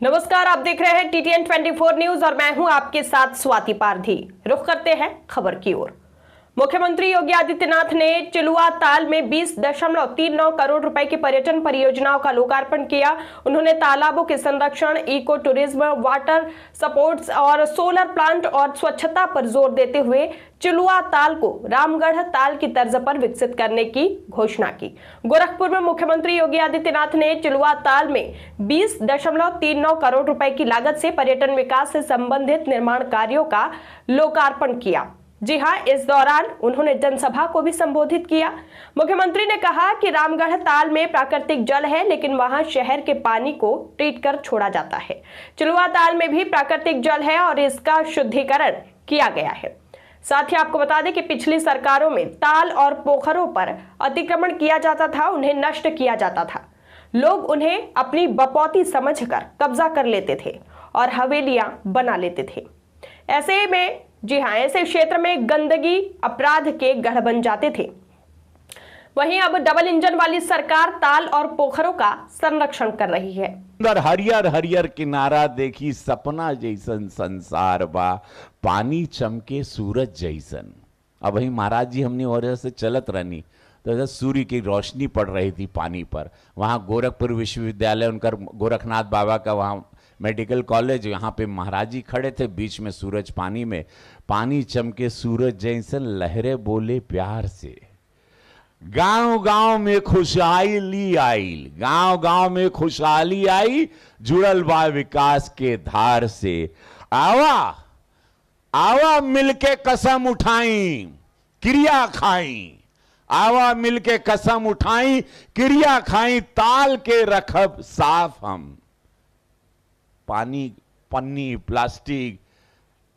नमस्कार, आप देख रहे हैं TTN 24 न्यूज और मैं हूं आपके साथ स्वाति पारधी। रुख करते हैं खबर की ओर। मुख्यमंत्री योगी आदित्यनाथ ने चिलुआ ताल में 20.39 करोड़ रुपए की पर्यटन परियोजनाओं का लोकार्पण किया। उन्होंने तालाबों के संरक्षण, इको टूरिज्म, वाटर सपोर्ट्स और सोलर प्लांट और स्वच्छता पर जोर देते हुए चिलुआ ताल को रामगढ़ ताल की तर्ज पर विकसित करने की घोषणा की। गोरखपुर में मुख्यमंत्री योगी आदित्यनाथ ने चिलुआ ताल में 20.39 करोड़ रुपए की लागत से पर्यटन विकास से संबंधित निर्माण कार्यों का लोकार्पण किया। जी हां, इस दौरान उन्होंने जनसभा को भी संबोधित किया। मुख्यमंत्री ने कहा कि रामगढ़ ताल में प्राकृतिक जल है, लेकिन वहां शहर के पानी को ट्रीट कर छोड़ा जाता है। चिलुआ ताल में भी प्राकृतिक जल है और इसका शुद्धिकरण किया गया है। साथ ही आपको बता दें कि पिछली सरकारों में ताल और पोखरों पर अतिक्रमण किया जाता था, उन्हें नष्ट किया जाता था। लोग उन्हें अपनी बपौती समझकर कब्जा कर लेते थे और हवेलियां बना लेते थे। ऐसे में जी हां, ऐसे क्षेत्र में गंदगी अपराध के गढ़ बन जाते थे। वहीं अब डबल इंजन वाली सरकार ताल और पोखरों का संरक्षण कर रही है। हरियर हरियर किनारा देखी, सपना जैसन संसार बा, पानी चमके सूरज जैसन। अब वही महाराज जी हमने और से चलत रहनी तो सूर्य की रोशनी पड़ रही थी पानी पर। वहाँ गोरखपुर विश्वविद्यालय, उनका गोरखनाथ बाबा का वहाँ मेडिकल कॉलेज, यहाँ पे महाराज जी खड़े थे, बीच में सूरज पानी में, पानी चमके सूरज जैसन, लहरे बोले प्यार से। गांव गांव में खुशहाली आई, गांव गांव में खुशहाली आई, जुड़ल बा विकास के धार से। आवा आवा मिलके कसम उठाई, क्रिया खाई, आवा मिलके कसम उठाई, क्रिया खाई, ताल के रखब साफ हम। पानी, पन्नी, प्लास्टिक,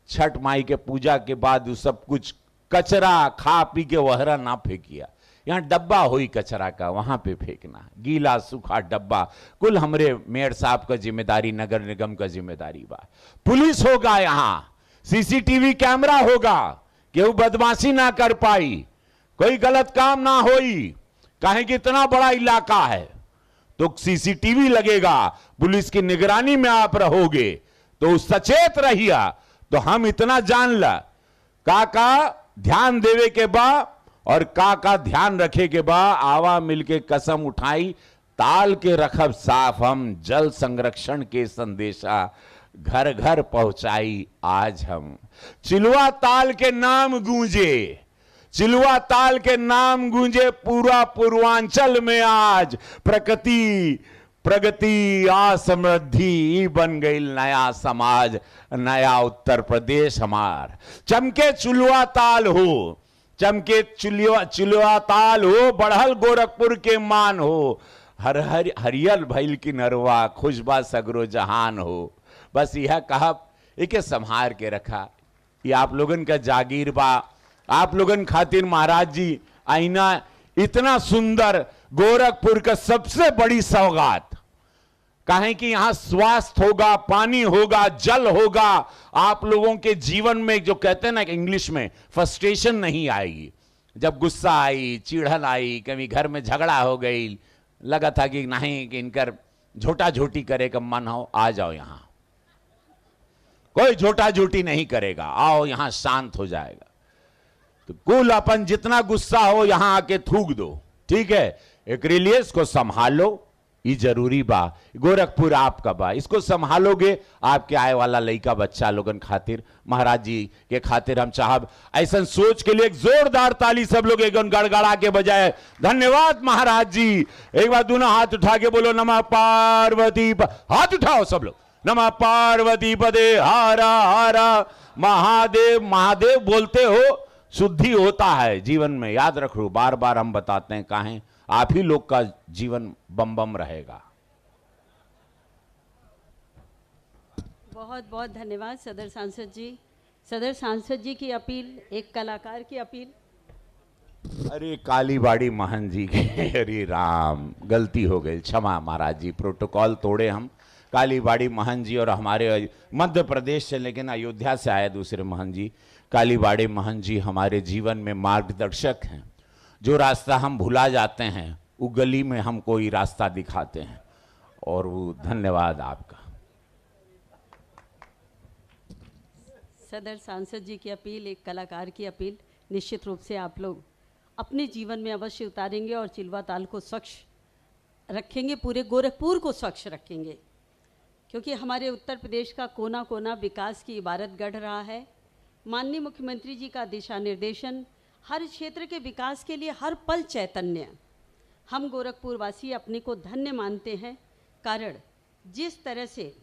छठ माई के पूजा के बाद सब कुछ कचरा खा पी के वहरा ना फेंकिया। यहाँ डब्बा हुई कचरा का, वहां पे फेंकना, गीला सूखा डब्बा कुल हमरे मेयर साहब का जिम्मेदारी, नगर निगम का जिम्मेदारी बा। पुलिस होगा, यहाँ CCTV कैमरा होगा, केहू बदमाशी ना कर पाई, कोई गलत काम ना होई। काहे कि इतना बड़ा इलाका है तो CCTV लगेगा, पुलिस की निगरानी में आप रहोगे तो सचेत रहिए। तो हम इतना जान ला का ध्यान देवे के बा और का ध्यान रखे के बा। आवा मिलके कसम उठाई, ताल के रखब साफ हम, जल संरक्षण के संदेशा घर घर पहुंचाई आज हम। चिलुआ ताल के नाम गूंजे, चिलुआ ताल के नाम गूंजे पूरा पूर्वांचल में आज। प्रगति आ समृद्धि बन गई नया समाज, नया उत्तर प्रदेश हमार। चमके चिलुआ ताल हो, चमके चिलुआ ताल हो, बढ़ल गोरखपुर के मान हो। हरियल भइल की नरवा, खुशबा सगरो जहान हो। बस यह कहब एके संभार के रखा, ये आप लोगन का जागीर बा। आप लोगन खातिर महाराज जी आईना इतना सुंदर, गोरखपुर का सबसे बड़ी सौगात। कहें कि यहां स्वास्थ्य होगा, पानी होगा, जल होगा, आप लोगों के जीवन में जो कहते हैं ना इंग्लिश में फ्रस्ट्रेशन नहीं आएगी। जब गुस्सा आई, चिढ़न आई, कभी घर में झगड़ा हो गई, लगा था कि नहीं कि इनकर झोटा झोटी करे का मन हो, आ जाओ यहां, कोई झोटा झोटी नहीं करेगा, आओ यहां शांत हो जाएगा। तो कुल अपन जितना गुस्सा हो यहां आके थूक दो, ठीक है। एक्रिलियस को संभालो, ये जरूरी बा। गोरखपुर आपका बा, इसको संभालोगे आपके आए वाला लड़का बच्चा लोगन खातिर, महाराज जी के खातिर हम चाहब ऐसा सोच के लिए एक जोरदार ताली सब लोग एक गड़गड़ा के बजाय। धन्यवाद महाराज जी। एक बार दोनों हाथ उठा के बोलो नमः पार्वती, हाथ उठाओ सब लोग, नमः पार्वती पदे हारा हारा महादेव। महादेव बोलते हो, शुद्धि होता है जीवन में, याद रखो, बार बार हम बताते हैं, काहे आप ही लोग का जीवन बम बम रहेगा। बहुत बहुत धन्यवाद सदर सांसद जी। सदर सांसद जी की अपील, एक कलाकार की अपील। अरे कालीबाड़ी महन जी के, अरे राम, गलती हो गई, क्षमा महाराज जी, प्रोटोकॉल तोड़े हम। कालीबाड़ी महन जी और हमारे मध्य प्रदेश से लेकिन अयोध्या से आए दूसरे महन जी, कालीबाड़ी महन जी हमारे जीवन में मार्गदर्शक हैं। जो रास्ता हम भुला जाते हैं वो गली में हमको ही रास्ता दिखाते हैं, और वो धन्यवाद आपका। सदर सांसद जी की अपील, एक कलाकार की अपील निश्चित रूप से आप लोग अपने जीवन में अवश्य उतारेंगे और चिलवा ताल को स्वच्छ रखेंगे, पूरे गोरखपुर को स्वच्छ रखेंगे, क्योंकि हमारे उत्तर प्रदेश का कोना कोना विकास की इबारत गढ़ रहा है। माननीय मुख्यमंत्री जी का दिशा निर्देशन, हर क्षेत्र के विकास के लिए हर पल चैतन्य। हम गोरखपुर वासी अपने को धन्य मानते हैं, कारण जिस तरह से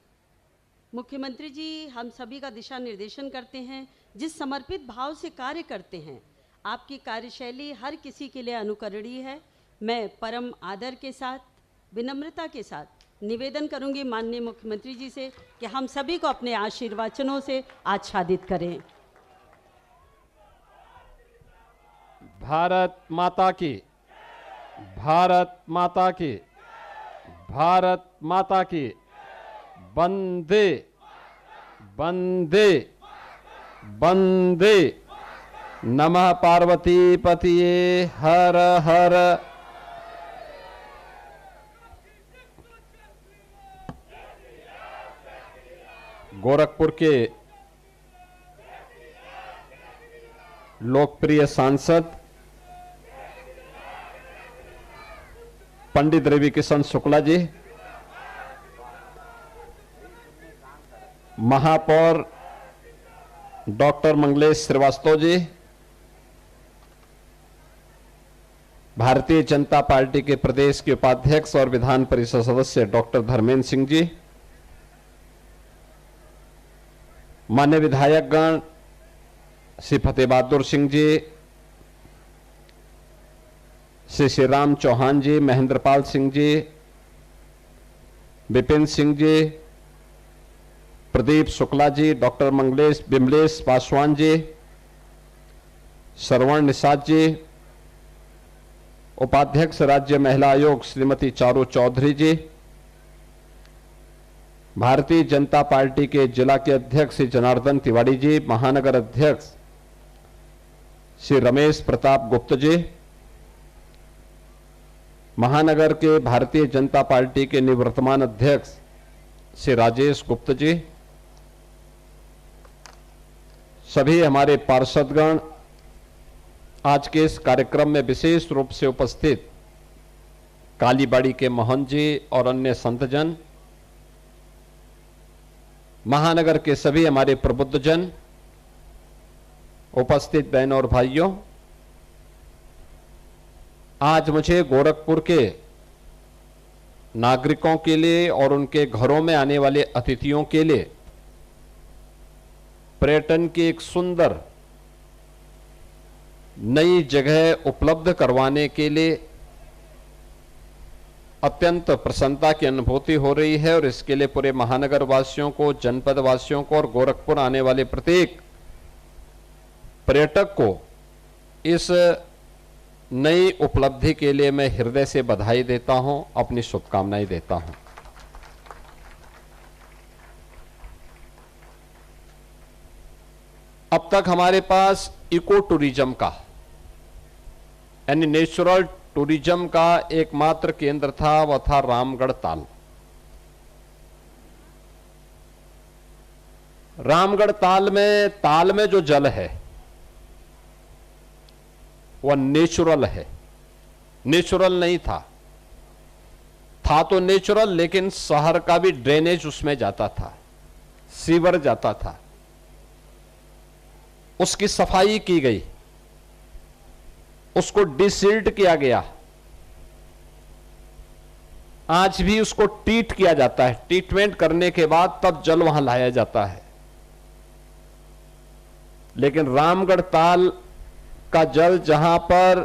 मुख्यमंत्री जी हम सभी का दिशा निर्देशन करते हैं, जिस समर्पित भाव से कार्य करते हैं, आपकी कार्यशैली हर किसी के लिए अनुकरणीय है। मैं परम आदर के साथ, विनम्रता के साथ निवेदन करूंगी माननीय मुख्यमंत्री जी से कि हम सभी को अपने आशीर्वचनों से आच्छादित करें। भारत माता की, भारत माता की, भारत माता की, वंदे वंदे वंदे। नमः पार्वती पतिये हर हर। गोरखपुर के लोकप्रिय सांसद पंडित रवि किशन शुक्ला जी, महापौर डॉक्टर मंगलेश श्रीवास्तव जी, भारतीय जनता पार्टी के प्रदेश के उपाध्यक्ष और विधान परिषद सदस्य डॉक्टर धर्मेंद्र सिंह जी, मान्य विधायकगण श्री फतेह बहादुर सिंह जी, श्री श्री राम चौहान जी, महेंद्रपाल सिंह जी, विपिन सिंह जी, प्रदीप शुक्ला जी, डॉक्टर बिमलेश पासवान जी, श्रवण निषाद जी, उपाध्यक्ष राज्य महिला आयोग श्रीमती चारू चौधरी जी, भारतीय जनता पार्टी के जिला के अध्यक्ष श्री जनार्दन तिवारी जी, महानगर अध्यक्ष श्री रमेश प्रताप गुप्त जी, महानगर के भारतीय जनता पार्टी के निवर्तमान अध्यक्ष श्री राजेश गुप्त जी, सभी हमारे पार्षदगण, आज के इस कार्यक्रम में विशेष रूप से उपस्थित कालीबाड़ी के मोहन जी और अन्य संतजन, महानगर के सभी हमारे प्रबुद्धजन, उपस्थित बहनों और भाइयों, आज मुझे गोरखपुर के नागरिकों के लिए और उनके घरों में आने वाले अतिथियों के लिए पर्यटन की एक सुंदर नई जगह उपलब्ध करवाने के लिए अत्यंत प्रसन्नता की अनुभूति हो रही है और इसके लिए पूरे महानगर वासियों को, जनपद वासियों को और गोरखपुर आने वाले प्रत्येक पर्यटक को इस नई उपलब्धि के लिए मैं हृदय से बधाई देता हूं, अपनी शुभकामनाएं देता हूं। अब तक हमारे पास इको टूरिज्म का यानी नेचुरल टूरिज्म का एकमात्र केंद्र था, वह था रामगढ़ ताल। रामगढ़ ताल में जो जल है वह नेचुरल है, नेचुरल नहीं था तो नेचुरल, लेकिन शहर का भी ड्रेनेज उसमें जाता था, सीवर जाता था, उसकी सफाई की गई, उसको डिसिल्ट किया गया, आज भी उसको ट्रीट किया जाता है, ट्रीटमेंट करने के बाद तब जल वहां लाया जाता है। लेकिन रामगढ़ ताल का जल जहां पर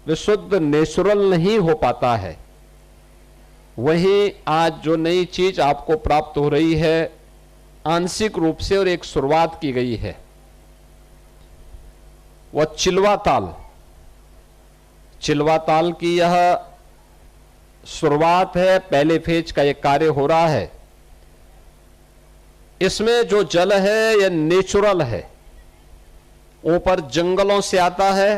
विशुद्ध नेचुरल नहीं हो पाता है, वहीं आज जो नई चीज आपको प्राप्त हो रही है, आंशिक रूप से और एक शुरुआत की गई है, वह चिलवा ताल की यह शुरुआत है। पहले फेज का यह कार्य हो रहा है। इसमें जो जल है यह नेचुरल है, ऊपर जंगलों से आता है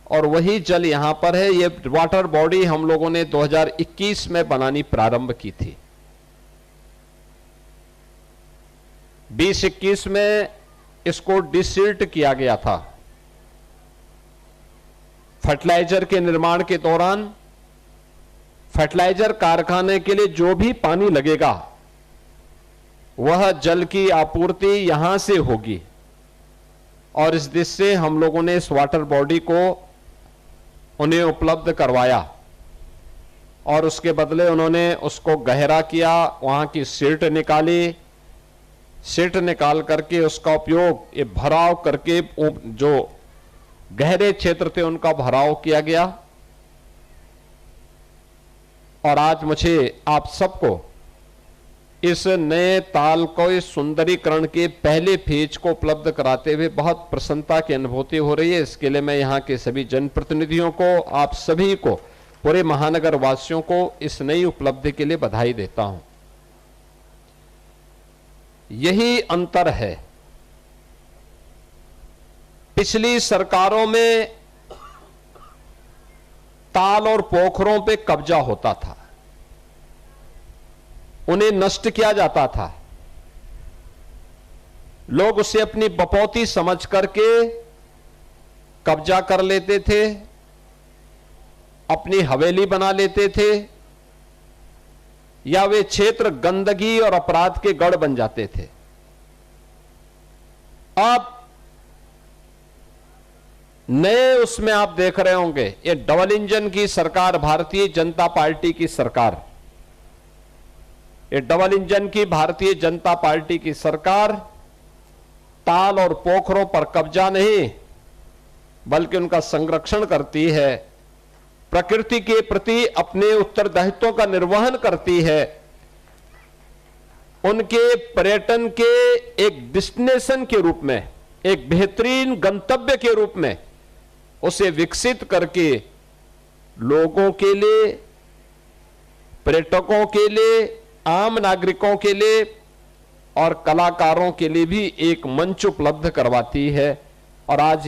और वही जल यहां पर है। यह वाटर बॉडी हम लोगों ने 2021 में बनानी प्रारंभ की थी। 2021 में इसको डिसिल्ट किया गया था। फर्टिलाइजर के निर्माण के दौरान फर्टिलाइजर कारखाने के लिए जो भी पानी लगेगा वह जल की आपूर्ति यहां से होगी, और इस दिशा से हम लोगों ने इस वाटर बॉडी को उन्हें उपलब्ध करवाया, और उसके बदले उन्होंने उसको गहरा किया, वहां की सिल्ट निकाली, सिल्ट निकाल करके उसका उपयोग ये भराव करके जो गहरे क्षेत्र थे उनका भराव किया गया। और आज मुझे आप सबको इस नए ताल को, इस सुंदरीकरण के पहले फेज को उपलब्ध कराते हुए बहुत प्रसन्नता की अनुभूति हो रही है। इसके लिए मैं यहां के सभी जनप्रतिनिधियों को, आप सभी को, पूरे महानगर वासियों को इस नई उपलब्धि के लिए बधाई देता हूं। यही अंतर है। पिछली सरकारों में ताल और पोखरों पे कब्जा होता था, उन्हें नष्ट किया जाता था, लोग उसे अपनी बपौती समझ करके कब्जा कर लेते थे, अपनी हवेली बना लेते थे, या वे क्षेत्र गंदगी और अपराध के गढ़ बन जाते थे। अब नए उसमें आप देख रहे होंगे, ये डबल इंजन की सरकार, भारतीय जनता पार्टी की सरकार, ये डबल इंजन की भारतीय जनता पार्टी की सरकार ताल और पोखरों पर कब्जा नहीं बल्कि उनका संरक्षण करती है, प्रकृति के प्रति अपने उत्तरदायित्वों का निर्वहन करती है, उनके पर्यटन के एक डेस्टिनेशन के रूप में, एक बेहतरीन गंतव्य के रूप में उसे विकसित करके लोगों के लिए, पर्यटकों के लिए, आम नागरिकों के लिए और कलाकारों के लिए भी एक मंच उपलब्ध करवाती है। और आज